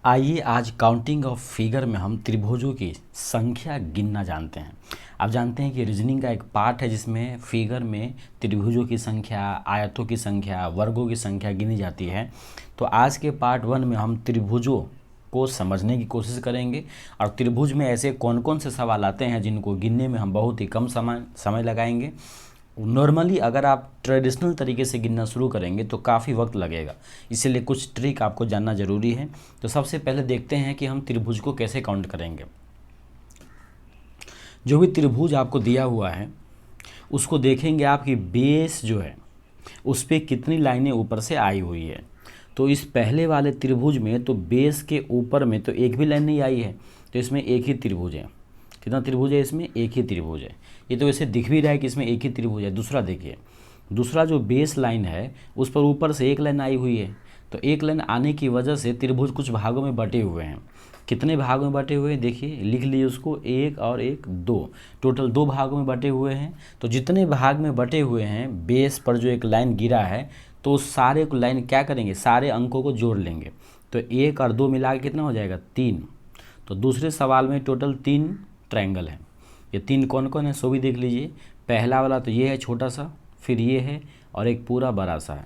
आइए आज counting of figure में हम त्रिभुजों की संख्या गिनना जानते हैं। आप जानते हैं कि रीजनिंग का एक पार्ट है जिसमें फिगर में त्रिभुजों की संख्या, आयतों की संख्या, वर्गों की संख्या गिनी जाती है। तो आज के पार्ट 1 में हम त्रिभुजों को समझने की कोशिश करेंगे और त्रिभुज में ऐसे कौन कौन से सवाल आते हैं जिनको गिनने में हम बहुत ही कम समय लगाएंगे। नॉर्मली अगर आप ट्रेडिशनल तरीके से गिनना शुरू करेंगे तो काफ़ी वक्त लगेगा, इसीलिए कुछ ट्रिक आपको जानना ज़रूरी है। तो सबसे पहले देखते हैं कि हम त्रिभुज को कैसे काउंट करेंगे। जो भी त्रिभुज आपको दिया हुआ है उसको देखेंगे आपकी बेस जो है उस पर कितनी लाइनें ऊपर से आई हुई है। तो इस पहले वाले त्रिभुज में तो बेस के ऊपर में तो एक भी लाइन नहीं आई है, तो इसमें एक ही त्रिभुज है। कितना त्रिभुज है इसमें? एक ही त्रिभुज है। ये तो वैसे दिख भी रहा है कि इसमें एक ही त्रिभुज है। दूसरा देखिए, दूसरा जो बेस लाइन है उस पर ऊपर से एक लाइन आई हुई है। तो एक लाइन आने की वजह से त्रिभुज कुछ भागों में बटे हुए हैं। कितने भागों में बटे हुए हैं देखिए, लिख लीजिए उसको, एक और एक दो, टोटल दो भागों में बटे हुए हैं। तो जितने भाग में बटे हुए हैं बेस पर जो एक लाइन गिरा है तो उस सारे को लाइन क्या करेंगे, सारे अंकों को जोड़ लेंगे। तो एक और दो मिला के कितना हो जाएगा? 3। तो दूसरे सवाल में टोटल 3 ट्रायंगल है। ये 3 कौन कौन है सो भी देख लीजिए। पहला वाला तो ये है छोटा सा, फिर ये है और एक पूरा बड़ा सा है।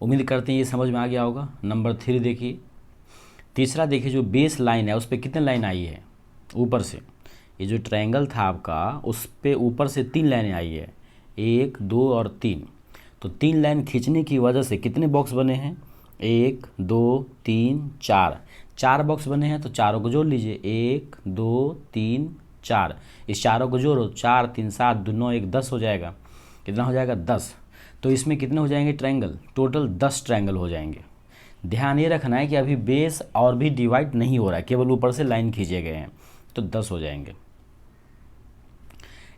उम्मीद करते हैं ये समझ में आ गया होगा। नंबर 3 देखिए, तीसरा देखिए, जो बेस लाइन है उस पर कितने लाइन आई है ऊपर से। ये जो ट्रायंगल था आपका उस पर ऊपर से 3 लाइनें आई है, 1 2 और 3। तो 3 लाइन खींचने की वजह से कितने बॉक्स बने हैं? 1 2 3 4, 4 बॉक्स बने हैं। तो चारों को जोड़ लीजिए, 1 2 3 4। इस चारों को जोड़ो, 4 3 7 2 9 1 10 हो जाएगा। कितना हो जाएगा? 10। तो इसमें कितने हो जाएंगे ट्रायंगल? टोटल 10 ट्रायंगल हो जाएंगे। ध्यान ये रखना है कि अभी बेस और भी डिवाइड नहीं हो रहा है, केवल ऊपर से लाइन खींचे गए हैं, तो 10 हो जाएंगे।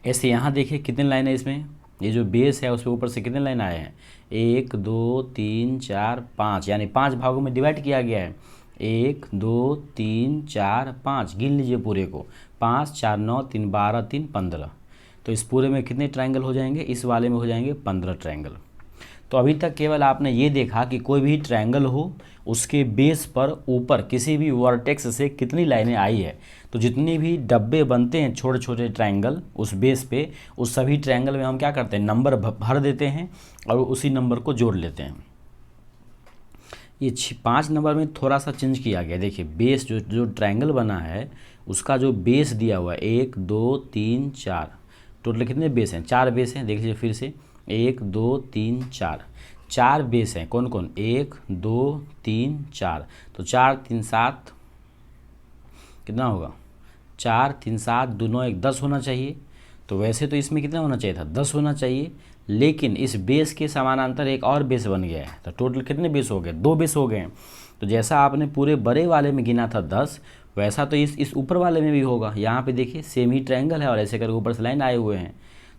ऐसे यहाँ देखिए कितने लाइन है इसमें। ये जो बेस है उस पर ऊपर से कितने लाइन आए हैं? 1 2 3 4 5, यानी 5 भागों में डिवाइड किया गया है। 1 2 3 4 5, गिन लीजिए पूरे को। 5 4 9 3 12 3 15। तो इस पूरे में कितने ट्रायंगल हो जाएंगे? इस वाले में हो जाएंगे 15 ट्रायंगल। तो अभी तक केवल आपने ये देखा कि कोई भी ट्रायंगल हो उसके बेस पर ऊपर किसी भी वर्टेक्स से कितनी लाइनें आई है। तो जितने भी डब्बे बनते हैं छोटे छोटे ट्रायंगल उस बेस पे, उस सभी ट्रायंगल में हम क्या करते हैं, नंबर भर देते हैं और उसी नंबर को जोड़ लेते हैं। ये 5 नंबर में थोड़ा सा चेंज किया गया। देखिए बेस जो जो ट्रायंगल बना है उसका जो बेस दिया हुआ है 1 2 3 4, टोटल कितने बेस हैं? 4 बेस हैं। देख लीजिए फिर से, 1 2 3 4, 4 बेस हैं। कौन कौन? 1 2 3 4। तो 4 3 7 कितना होगा? 4 3 7 2 9 1 10 होना चाहिए। तो वैसे तो इसमें कितना होना चाहिए था? 10 होना चाहिए, लेकिन इस बेस के समानांतर एक और बेस बन गया है। तो टोटल कितने बेस हो गए? 2 बेस हो गए हैं। तो जैसा आपने पूरे बड़े वाले में गिना था 10, वैसा तो इस ऊपर वाले में भी होगा। यहाँ पे देखिए सेम ही ट्रायंगल है और ऐसे करके ऊपर से लाइन आए हुए हैं।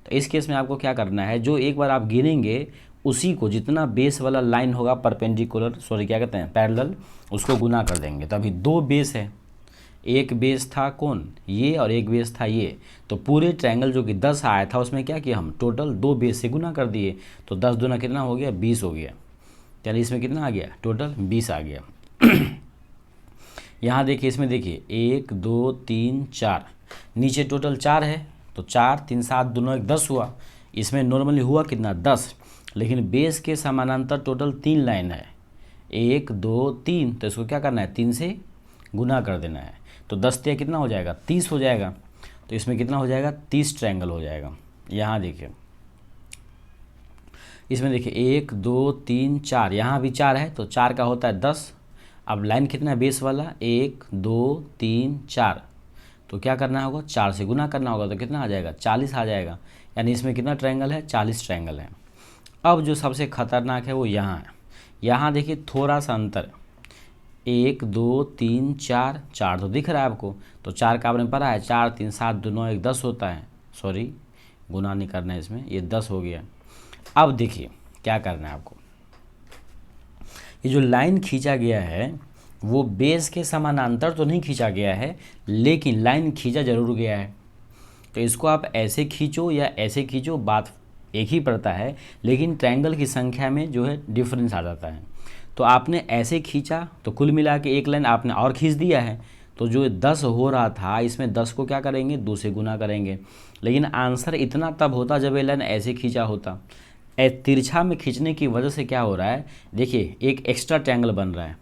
तो इस केस में आपको क्या करना है, जो एक बार आप गिनेंगे उसी को जितना बेस वाला लाइन होगा परपेंडिकुलर, सॉरी क्या कहते हैं, पैरेलल, उसको गुना कर देंगे। तो अभी 2 बेस है, एक बेस था कौन? ये, और एक बेस था ये। तो पूरे ट्रायंगल जो कि 10 आया था उसमें क्या किया हम, टोटल 2 बेस से गुना कर दिए। तो 10 दूना कितना हो गया? 20 हो गया। यानी इसमें कितना आ गया? टोटल 20 आ गया। यहाँ देखिए, इसमें देखिए 1 2 3 4, नीचे टोटल 4 है। तो 4 3 7 2 9 1 10 हुआ। इसमें नॉर्मली हुआ कितना? 10, लेकिन बेस के समानांतर टोटल 3 लाइन है, 1 2 3। तो इसको क्या करना है? 3 से गुना कर देना है। तो 10 या कितना हो जाएगा? 30 हो जाएगा। तो इसमें कितना हो जाएगा? 30 ट्रायंगल हो जाएगा। यहाँ देखिए, इसमें देखिए 1 2 3 4, यहाँ भी 4 है तो 4 का होता है 10। अब लाइन कितना है बेस वाला? 1 2 3 4। तो क्या करना होगा? 4 से गुना करना होगा। तो कितना आ जाएगा? 40 आ जाएगा। यानी इसमें कितना ट्रायंगल है? 40 ट्रायंगल है। अब जो सबसे खतरनाक है वो यहाँ है। यहाँ देखिए थोड़ा सा अंतर, 1 2 3 4, 4 तो दिख रहा है आपको। तो 4 का आपने पढ़ा है, 4 3 7 2 9 1 10 होता है। सॉरी, गुना नहीं करना है इसमें, ये 10 हो गया। अब देखिए क्या करना है आपको, ये जो लाइन खींचा गया है वो बेस के समानांतर तो नहीं खींचा गया है, लेकिन लाइन खींचा जरूर गया है। तो इसको आप ऐसे खींचो या ऐसे खींचो, बात एक ही पड़ता है, लेकिन ट्रायंगल की संख्या में जो है डिफरेंस आ जाता है। तो आपने ऐसे खींचा तो कुल मिला के एक लाइन आपने और खींच दिया है, तो जो 10 हो रहा था इसमें 10 को क्या करेंगे, 2 से गुना करेंगे। लेकिन आंसर इतना तब होता जब ये लाइन ऐसे खींचा होता। तिरछा में खींचने की वजह से क्या हो रहा है, देखिए एक एक्स्ट्रा ट्रायंगल बन रहा है।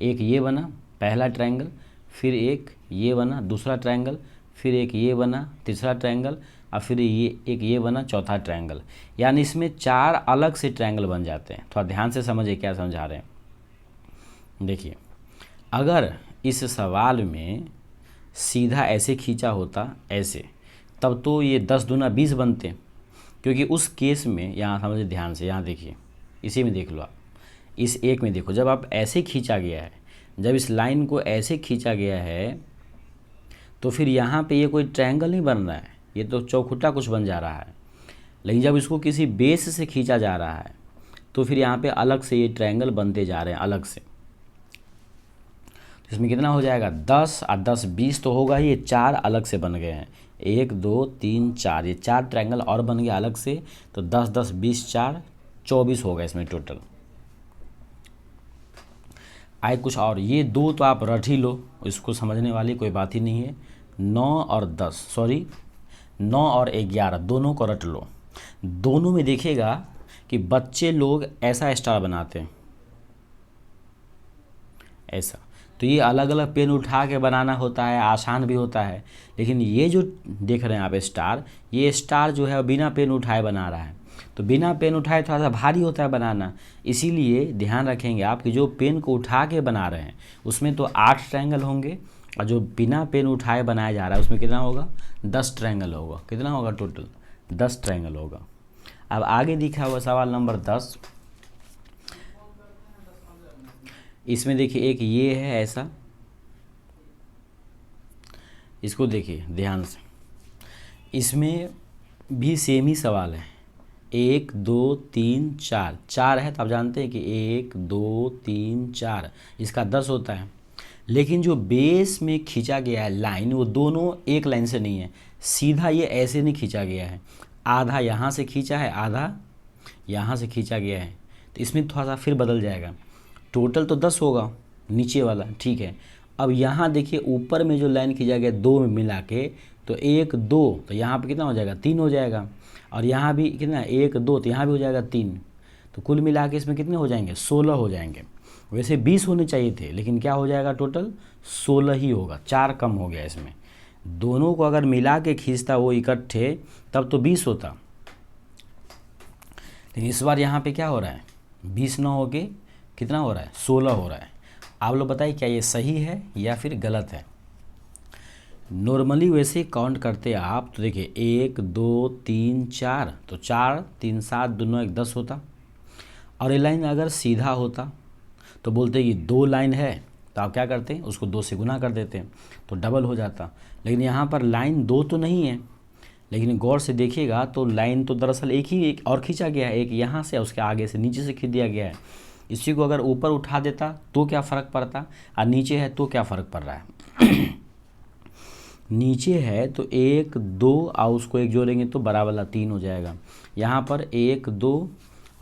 एक ये बना पहला ट्रायंगल, फिर एक ये बना दूसरा ट्रायंगल, फिर एक ये बना तीसरा ट्रायंगल, और फिर ये बना चौथा ट्रायंगल। यानी इसमें 4 अलग से ट्रायंगल बन जाते हैं। थोड़ा ध्यान से समझिए क्या समझा रहे हैं। देखिए अगर इस सवाल में सीधा ऐसे खींचा होता ऐसे, तब तो ये 10 दूना 20 बनते, क्योंकि उस केस में यहाँ समझिए ध्यान से, यहाँ देखिए इसी में देख लो आप, इस एक में देखो, जब आप ऐसे खींचा गया है, जब इस लाइन को ऐसे खींचा गया है तो फिर यहाँ पे ये कोई ट्रायंगल नहीं बन रहा है, ये तो चौखुटा कुछ बन जा रहा है। लेकिन जब इसको किसी बेस से खींचा जा रहा है तो फिर यहाँ पे अलग से ये ट्रायंगल बनते जा रहे हैं अलग से। तो इसमें कितना हो जाएगा, 10 और 10 20 तो होगा ही, ये 4 अलग से बन गए हैं, 1 2 3 4, ये 4 ट्रायंगल और बन गया अलग से। तो 10 10 20 4 24 होगा इसमें टोटल। आए कुछ और, ये 2 तो आप रट ही लो, इसको समझने वाली कोई बात ही नहीं है। 9 और 11 दोनों को रट लो। दोनों में देखिएगा कि बच्चे लोग ऐसा स्टार बनाते हैं, ऐसा। तो ये अलग अलग पेन उठा के बनाना होता है, आसान भी होता है। लेकिन ये जो देख रहे हैं आप स्टार, ये स्टार जो है बिना पेन उठाए बना रहा है। तो बिना पेन उठाए थोड़ा सा भारी होता है बनाना, इसीलिए ध्यान रखेंगे आप कि जो पेन को उठा के बना रहे हैं उसमें तो 8 ट्रायंगल होंगे, और जो बिना पेन उठाए बनाया जा रहा है उसमें कितना होगा, 10 ट्रायंगल होगा। कितना होगा टोटल, 10 ट्रायंगल होगा। अब आगे दिखा हुआ सवाल नंबर 10, इसमें देखिए एक ये है ऐसा, इसको देखिए ध्यान से, इसमें भी सेम ही सवाल है। 1 2 3 4, 4 है तो आप जानते हैं कि 1 2 3 4 इसका 10 होता है। लेकिन जो बेस में खींचा गया है लाइन, वो दोनों एक लाइन से नहीं है, सीधा ये ऐसे नहीं खींचा गया है, आधा यहाँ से खींचा है, आधा यहाँ से खींचा गया है। तो इसमें थोड़ा सा फिर बदल जाएगा, टोटल तो 10 होगा नीचे वाला, ठीक है। अब यहाँ देखिए ऊपर में जो लाइन खींचा गया 2 में मिला के, तो 1 2, तो यहाँ पे कितना हो जाएगा, 3 हो जाएगा। और यहाँ भी कितना, 1 2, तो यहाँ भी हो जाएगा 3। तो कुल मिला के इसमें कितने हो जाएंगे, 16 हो जाएंगे। वैसे 20 होने चाहिए थे, लेकिन क्या हो जाएगा, टोटल 16 ही होगा, 4 कम हो गया इसमें। दोनों को अगर मिला के खींचता वो इकट्ठे तब तो 20 होता, लेकिन इस बार यहाँ पे क्या हो रहा है, 20 न हो के कितना हो रहा है, 16 हो रहा है। आप लोग बताइए क्या ये सही है या फिर गलत है। नॉर्मली वैसे काउंट करते आप तो देखिए 1 2 3 4, तो 4 3 7 दोनों 1 10 होता। और ये लाइन अगर सीधा होता तो बोलते ये 2 लाइन है, तो आप क्या करते हैं, उसको 2 से गुना कर देते हैं तो डबल हो जाता। लेकिन यहाँ पर लाइन 2 तो नहीं है, लेकिन गौर से देखिएगा तो लाइन तो दरअसल एक और खींचा गया है, एक यहाँ से उसके आगे से नीचे से खींच दिया गया है। इसी को अगर ऊपर उठा देता तो क्या फ़र्क पड़ता, और नीचे है तो क्या फ़र्क पड़ रहा है नीचे है तो 1 2 और उसको 1 जोड़ेंगे तो बड़ा वाला 3 हो जाएगा। यहाँ पर 1 2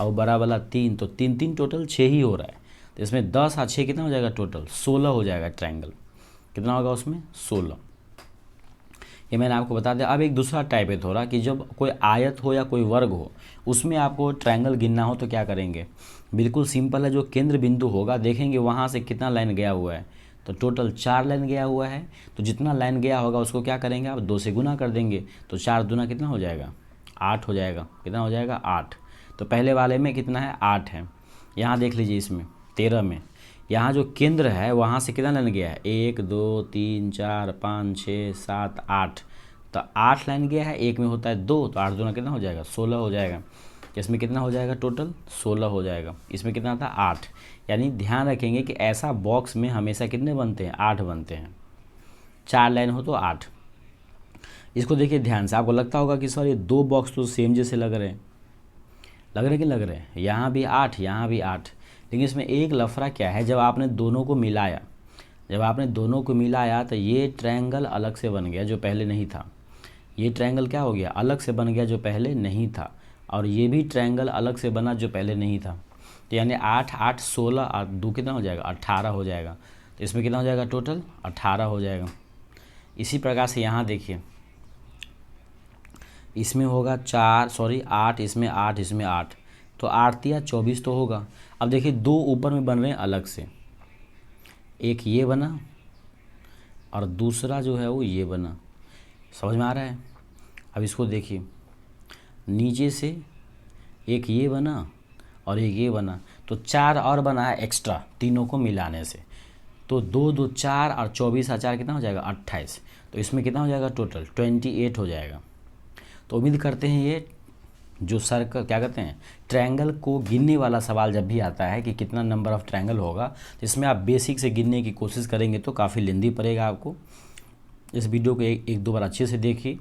और बड़ा वाला 3, तो 3 3 टोटल 6 ही हो रहा है। तो इसमें 10 और 6 कितना हो जाएगा, टोटल 16 हो जाएगा। ट्रायंगल कितना होगा उसमें, 16। ये मैंने आपको बता दिया। अब एक दूसरा टाइप है थोड़ा, कि जब कोई आयत हो या कोई वर्ग हो उसमें आपको ट्रायंगल गिनना हो तो क्या करेंगे, बिल्कुल सिंपल है। जो केंद्र बिंदु होगा देखेंगे वहाँ से कितना लाइन गया हुआ है, तो टोटल 4 लाइन गया हुआ है। तो जितना लाइन गया होगा उसको क्या करेंगे आप, 2 से गुना कर देंगे। तो 4 दूना कितना हो जाएगा, 8 हो जाएगा। कितना हो जाएगा, 8। तो पहले वाले में कितना है, 8 है। यहाँ देख लीजिए इसमें 13 में, यहाँ जो केंद्र है वहाँ से कितना लाइन गया है, 1 2 3 4 5 6 7 8, तो 8 लाइन गया है। एक में होता है 2, तो 8 दूना कितना हो जाएगा, 16 हो जाएगा। इसमें कितना हो जाएगा, टोटल 16 हो जाएगा। इसमें कितना था, 8। यानी ध्यान रखेंगे कि ऐसा बॉक्स में हमेशा कितने बनते हैं, 8 बनते हैं। 4 लाइन हो तो 8। इसको देखिए ध्यान से, आपको लगता होगा कि सर ये 2 बॉक्स तो सेम जैसे लग रहे हैं, कि लग रहे हैं। यहाँ भी 8, यहाँ भी 8, लेकिन इसमें एक लफड़ा क्या है, जब आपने दोनों को मिलाया, तो ये ट्रायंगल अलग से बन गया जो पहले नहीं था। ये ट्रायंगल क्या हो गया, अलग से बन गया जो पहले नहीं था। और ये भी ट्रायंगल अलग से बना जो पहले नहीं था। तो यानी 8 8 16 और 2 कितना हो जाएगा 18 हो जाएगा। तो इसमें कितना हो जाएगा टोटल 18 हो जाएगा। इसी प्रकार से यहाँ देखिए, इसमें होगा 8, इसमें 8, इसमें 8, तो 8 या 24 तो होगा। अब देखिए 2 ऊपर में बन रहे हैं अलग से, एक ये बना और दूसरा जो है वो ये बना, समझ में आ रहा है। अब इसको देखिए, नीचे से एक ये बना और एक ये बना, तो 4 और बना है एक्स्ट्रा तीनों को मिलाने से। तो 2 2 4 और 24 और 4 कितना हो जाएगा 28। तो इसमें कितना हो जाएगा टोटल 28 हो जाएगा। तो उम्मीद करते हैं ये जो सर्कल क्या कहते हैं ट्रायंगल को गिनने वाला सवाल जब भी आता है कि कितना नंबर ऑफ ट्रायंगल होगा, तो इसमें आप बेसिक से गिनने की कोशिश करेंगे तो काफ़ी लेंदी पड़ेगा आपको। इस वीडियो को एक दो बार अच्छे से देखिए,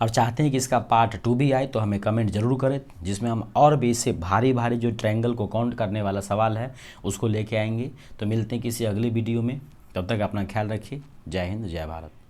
और चाहते हैं कि इसका पार्ट 2 भी आए तो हमें कमेंट जरूर करें, जिसमें हम और भी इससे भारी भारी जो ट्रायंगल को काउंट करने वाला सवाल है उसको लेके आएंगे। तो मिलते हैं किसी अगली वीडियो में, तब तक अपना ख्याल रखिए। जय हिंद, जय भारत।